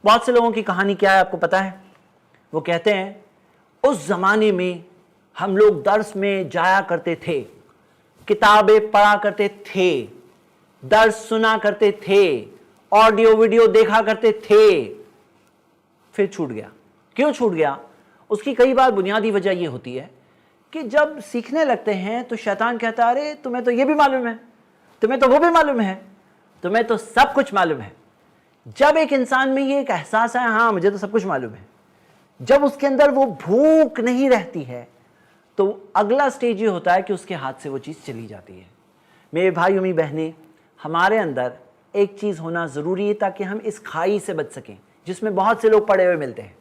بہت سے لوگوں کی کہانی کیا ہے آپ کو پتا ہے؟ وہ کہتے ہیں اس زمانے میں ہم لوگ درس میں جایا کرتے تھے، کتابیں پڑھا کرتے تھے، درس سنا کرتے تھے، آڈیو ویڈیو دیکھا کرتے تھے، پھر چھوٹ گیا۔ کیوں چھوٹ گیا؟ اس کی کئی بار بنیادی وجہ یہ ہوتی ہے کہ جب سیکھنے لگتے ہیں تو شیطان کہتا ہے ارے تمہیں تو یہ بھی معلوم ہے، تمہیں تو وہ بھی معلوم ہے، تمہیں تو سب کچھ معلوم ہے۔ جب ایک انسان میں یہ ایک احساس ہے ہاں مجھے تو سب کچھ معلوم ہے، جب اس کے اندر وہ بھوک نہیں رہتی ہے تو اگلا سٹیج یہ ہوتا ہے کہ اس کے ہاتھ سے وہ چیز چلی جاتی ہے۔ میرے بھائی امی بہنیں، ہمارے اندر ایک چیز ہونا ضروری ہے تاکہ ہم اس کھائی سے بچ سکیں جس میں بہت سے لوگ پڑے ہوئے ملتے ہیں،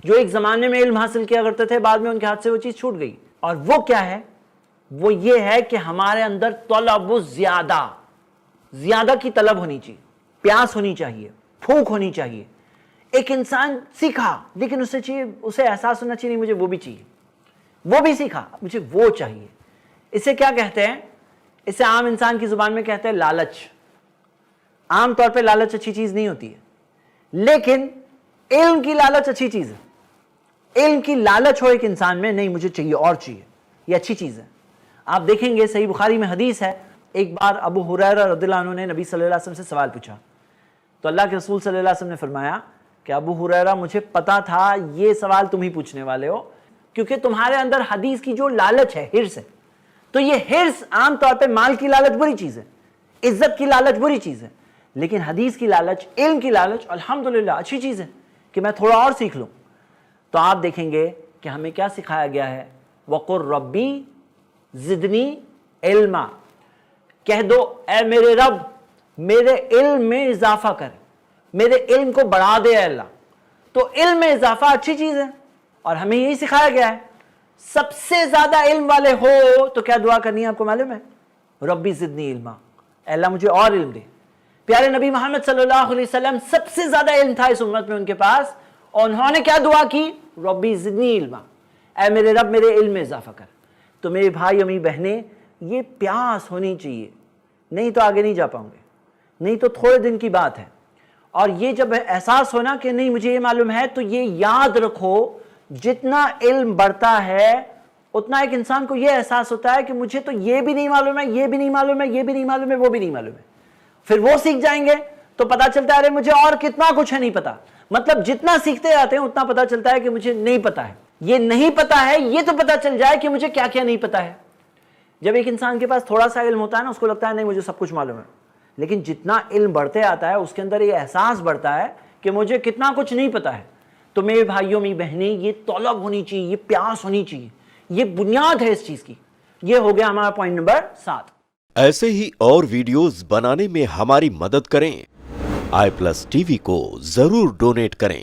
جو ایک زمانے میں علم حاصل کیا کرتے تھے، بعد میں ان کے ہاتھ سے وہ چیز چھوٹ گئی۔ اور وہ کیا ہے؟ وہ یہ ہے کہ ہمارے اندر طلب زیادہ کی طلب ہونی چاہیے، پیاس ہونی چاہیے، بھوک ہونی چاہیے۔ ایک انسان سیکھا لیکن اسے احساس ہونا چاہیے مجھے وہ بھی چاہیے، وہ بھی سیکھا مجھے وہ چاہیے۔ اسے کیا کہتے ہیں؟ اسے عام انسان کی زبان میں کہتے ہیں لالچ۔ عام طور پہ لالچ اچھی چیز نہیں ہوتی ہے، لیکن علم کی لالچ اچھی چیز ہے۔ علم کی لالچ ہو ایک انسان میں، نہیں مجھے چاہیے اور چاہیے، یہ اچھی چیز ہے۔ آپ دیکھیں گے صحیح بخاری میں حدیث ہے، ایک بار ابو ہریرہ رضی اللہ عنہ نے نبی صلی اللہ علیہ وسلم سے سوال پوچھا تو اللہ کے رسول صلی اللہ علیہ وسلم نے فرمایا کہ ابو ہریرہ مجھے پتا تھا یہ سوال تم ہی پوچھنے والے ہو، کیونکہ تمہارے اندر حدیث کی جو لالچ ہے، ہرس ہے۔ تو یہ ہرس عام طور پہ مال کی لالچ بری چیز ہے، عزت کی لالچ بری چیز ہے، لیکن حدیث کی لالچ، علم کی لالچ الحمدللہ اچھی چیز ہے کہ میں تھوڑا اور سیکھ لوں۔ تو آپ دیکھیں گے کہ ہمیں کیا سکھایا گیا ہے؟ وَقُلْ رَبِّ زِدْنِی عِلْمًا، کہہ دو اے میرے رب میرے علم میں اضافہ کر، میرے علم کو بڑھا دے اے اللہ۔ تو علم میں اضافہ اچھی چیز ہے اور ہمیں یہی سکھایا گیا ہے۔ سب سے زیادہ علم والے ہو تو کیا دعا کرنی ہے آپ کو معلوم ہے؟ ربی زدنی علما، اے اللہ مجھے اور علم دے۔ پیارے نبی محمد صلی اللہ علیہ وسلم سب سے زیادہ علم تھا اس امت میں ان کے پاس، اور انہوں نے کیا دعا کی؟ ربی زدنی علما، اے میرے رب میرے علم میں اضافہ کر۔ تو میرے بھائی امی بہنیں، یہ پیاس ہونی چاہیے، نہیں تو آگے نہیں جا پاؤں گے، نہیں تو تھوڑے دن کی بات ہے۔ اور یہ جب احساس ہونا کہ نہیں مجھے یہ معلوم ہے، تو یہ یاد رکھو جتنا علم بڑھتا ہے اتنا ایک انسان کو یہ احساس ہوتا ہے کہ مجھے تو یہ بھی نہیں معلوم ہے، یہ بھی نہیں معلوم ہے، یہ بھی نہیں معلوم ہے، وہ بھی نہیں معلوم ہے۔ پھر وہ سیکھ جائیں گے تو پتا چلتا ہے ارے مجھے اور کتنا کچھ ہے نہیں پتا۔ مطلب جتنا سیکھتے جاتے ہیں اتنا پتا چلتا ہے کہ مجھے نہیں پتا ہے، یہ نہیں پتا ہے، یہ تو پتا چل جائے کہ مجھے کیا کیا نہیں پتا ہے۔ جب ایک انسان کے پاس تھوڑا سا علم ہوتا ہے نا، اس کو لگتا ہے نہیں مجھے سب کچھ معلوم ہے، لیکن جتنا علم بڑھتے آتا ہے اس کے اندر یہ احساس بڑھتا ہے کہ مجھے کتنا کچھ نہیں پتا ہے۔ تو میرے بھائیوں میں بہنیں، یہ طلب ہونی چاہیے، یہ پیاس ہونی چاہیے، یہ بنیاد ہے اس چیز کی۔ یہ ہو گیا ہمارا پوائنٹ نمبر 7۔ ایسے ہی اور ویڈیوز بنانے میں ہماری مدد کریں۔ آئی پلس ٹی وی کو ضرور ڈونیٹ کریں۔